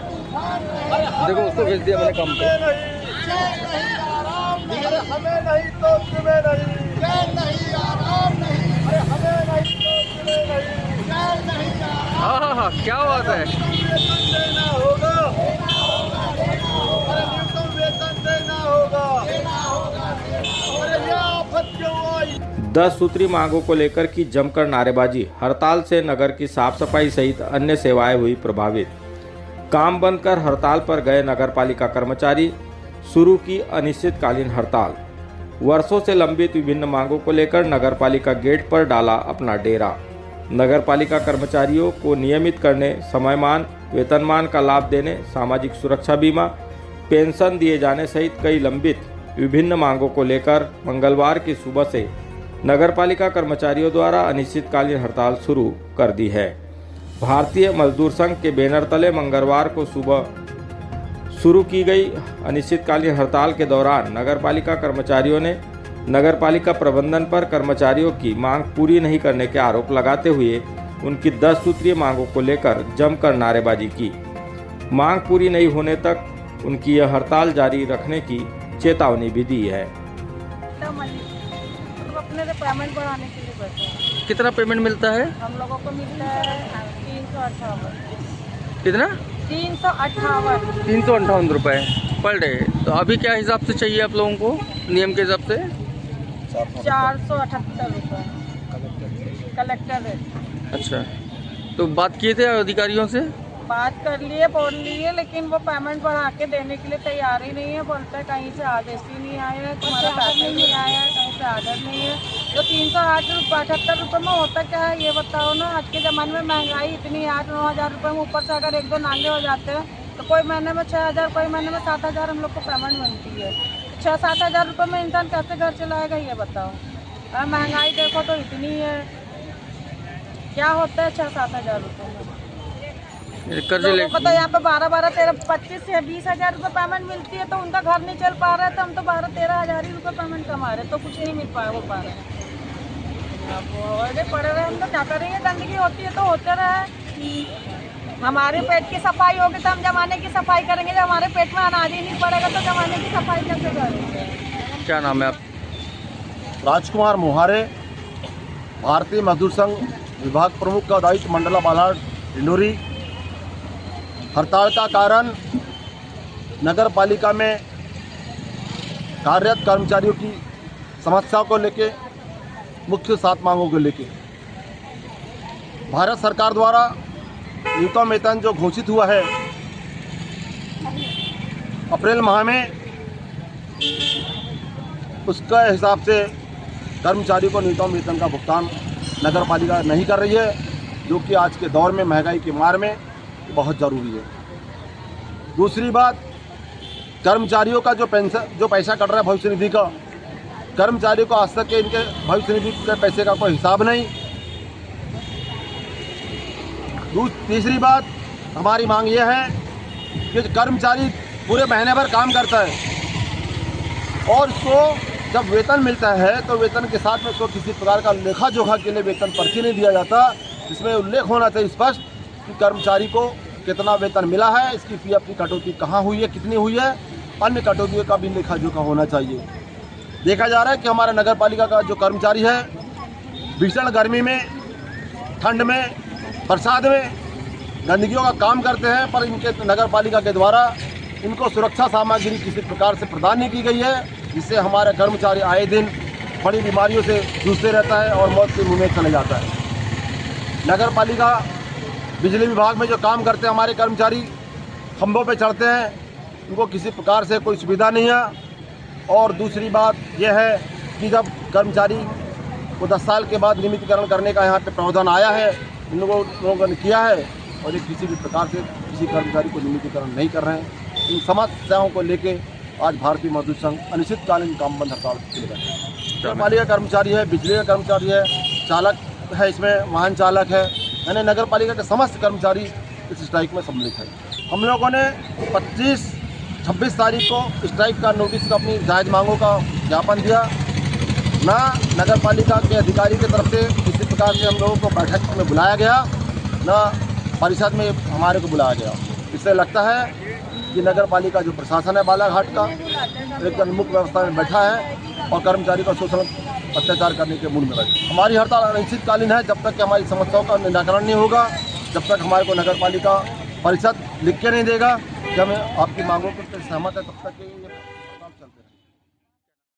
देखो उसको भेज दिया मैंने काम पे। हमें नहीं तो तुम्हें नहीं, नहीं आराम नहीं, अरे हमें नहीं तो तुम्हें नहीं, हाँ, क्या बात है। देना होगा, अरे न्यूनतम वेतन देना होगा, अरे ये आफत क्यों आई। 10 सूत्री मांगों को लेकर की जमकर नारेबाजी। हड़ताल से नगर की साफ सफाई सहित अन्य सेवाएं हुई प्रभावित। काम बंद कर हड़ताल पर गए नगरपालिका कर्मचारी, शुरू की अनिश्चितकालीन हड़ताल। वर्षों से लंबित विभिन्न मांगों को लेकर नगरपालिका गेट पर डाला अपना डेरा। नगरपालिका कर्मचारियों को नियमित करने, समयमान वेतनमान का लाभ देने, सामाजिक सुरक्षा बीमा, पेंशन दिए जाने सहित कई लंबित विभिन्न मांगों को लेकर मंगलवार की सुबह से नगरपालिका कर्मचारियों द्वारा अनिश्चितकालीन हड़ताल शुरू कर दी है। भारतीय मजदूर संघ के बैनर तले मंगलवार को सुबह शुरू की गई अनिश्चितकालीन हड़ताल के दौरान नगरपालिका कर्मचारियों ने नगरपालिका प्रबंधन पर कर्मचारियों की मांग पूरी नहीं करने के आरोप लगाते हुए उनकी 10 सूत्रीय मांगों को लेकर जमकर नारेबाजी की। मांग पूरी नहीं होने तक उनकी यह हड़ताल जारी रखने की चेतावनी भी दी है। अपने से पेमेंट बढ़ाने के लिए बैठे हैं। कितना पेमेंट मिलता है? हम लोगों को मिलता है 358। कितना? 358। 358 रुपये पर डे। तो अभी क्या हिसाब से चाहिए आप लोगों को, नियम के हिसाब से? 478 रुपये कलेक्टर रेट। अच्छा, तो बात किए थे अधिकारियों से? बात कर लिए, बोल लिए, लेकिन वो पेमेंट बढ़ा के देने के लिए तैयार ही नहीं है। बोलते हैं कहीं से आदेश ही नहीं आया है, तुम्हारा पैसा नहीं आया है, कहीं से आर्डर नहीं है। तो 378 रुपये में होता क्या है ये बताओ ना। आज के ज़माने में महंगाई इतनी 8-9 हज़ार रुपये में, ऊपर से अगर 1-2 नांगे हो जाते हैं तो कोई महीने में 6,000, कोई महीने में 7,000 हम लोग को पेमेंट बनती है। 6-7 हज़ार रुपये में इंसान कैसे घर चलाएगा ये बताओ। और महंगाई देखो तो इतनी है, क्या होता है 6-7 हज़ार रुपये में। कर्ज ले तो यहाँ पे 12-12, 13, 25 से 20 हज़ार रुपये पेमेंट मिलती है, तो उनका घर नहीं चल पा रहा है। तो हम तो 12-13 हज़ार ही रुपये पेमेंट कमा रहे, तो कुछ नहीं मिल पा रहा है। अब ऐसे पड़े रहे, हम तो क्या करेंगे। गंदगी होती है तो होते रहे। हमारे पेट की सफाई होगी तो हम जमाने की सफाई करेंगे। जब हमारे पेट में अनाज ही नहीं पड़ेगा तो जमाने की सफाई कैसे करेंगे। क्या नाम है आप? राजकुमार मोहारे, भारतीय मजदूर संघ विभाग प्रमुख का दायित्व, मंडला बालाघाट डिंडोरी। हड़ताल का कारण नगर पालिका में कार्यरत कर्मचारियों की समस्याओं को लेके, मुख्य 7 मांगों को लेके भारत सरकार द्वारा न्यूनतम वेतन जो घोषित हुआ है अप्रैल माह में, उसका हिसाब से कर्मचारियों को न्यूनतम वेतन का भुगतान नगर पालिका नहीं कर रही है, जो कि आज के दौर में महंगाई की मार में बहुत ज़रूरी है। दूसरी बात, कर्मचारियों का जो पैसा कट रहा है भविष्य निधि का, कर्मचारियों को आज तक के इनके भविष्य निधि के पैसे का कोई हिसाब नहीं। तीसरी बात, हमारी मांग यह है कि कर्मचारी पूरे महीने भर काम करता है और उसको जब वेतन मिलता है तो वेतन के साथ में उसको किसी प्रकार का लेखा जोखा के लिए वेतन पर्ची नहीं दिया जाता। इसमें उल्लेख होना चाहिए स्पष्ट कि कर्मचारी को कितना वेतन मिला है, इसकी पीएफ की कटौती कहाँ हुई है, कितनी हुई है, अन्य कटौतियों का भी लेखा जोखा होना चाहिए। देखा जा रहा है कि हमारा नगर पालिका का जो कर्मचारी है भीषण गर्मी में, ठंड में, बरसात में गंदगियों का काम करते हैं, पर इनके नगर पालिका के द्वारा इनको सुरक्षा सामग्री किसी प्रकार से प्रदान नहीं की गई है, जिससे हमारा कर्मचारी आए दिन बड़ी बीमारियों से जूझते रहता है और मौत के मुँह में चले जाता है। नगर पालिका बिजली विभाग में जो काम करते हैं हमारे कर्मचारी, खंभों पे चढ़ते हैं, उनको किसी प्रकार से कोई सुविधा नहीं है। और दूसरी बात यह है कि जब कर्मचारी को 10 साल के बाद नियमितीकरण करने का यहाँ पे प्रावधान आया है, इन लोगों ने किया है और ये किसी भी प्रकार से किसी कर्मचारी को नियमितीकरण नहीं कर रहे हैं। इन समस्याओं को लेके आज भारतीय मजदूर संघ अनिश्चितकालीन काम बंद हड़ताल चल रहा है। नगर पालिका कर्मचारी है, बिजली का कर्मचारी है, चालक है, इसमें वाहन चालक है, यानी नगर पालिका के समस्त कर्मचारी इस स्ट्राइक में सम्मिलित है। हम लोगों ने 25-26 तारीख को स्ट्राइक का नोटिस का अपनी जायज़ मांगों का ज्ञापन दिया। ना नगर पालिका के अधिकारी की तरफ से किसी प्रकार से हम लोगों को बैठक में बुलाया गया, ना परिषद में हमारे को बुलाया गया। इससे लगता है कि नगर पालिका जो प्रशासन है बालाघाट का एक उन्मुख व्यवस्था में बैठा है और कर्मचारी का शोषण अत्याचार करने के मूड में बैठा। हमारी हड़ताल अनिश्चितकालीन है जब तक कि हमारी समस्याओं का निराकरण नहीं होगा, जब तक हमारे को नगर पालिका परिषद लिख के नहीं देगा कि हमें आपकी मांगों पर सहमत है, तब तक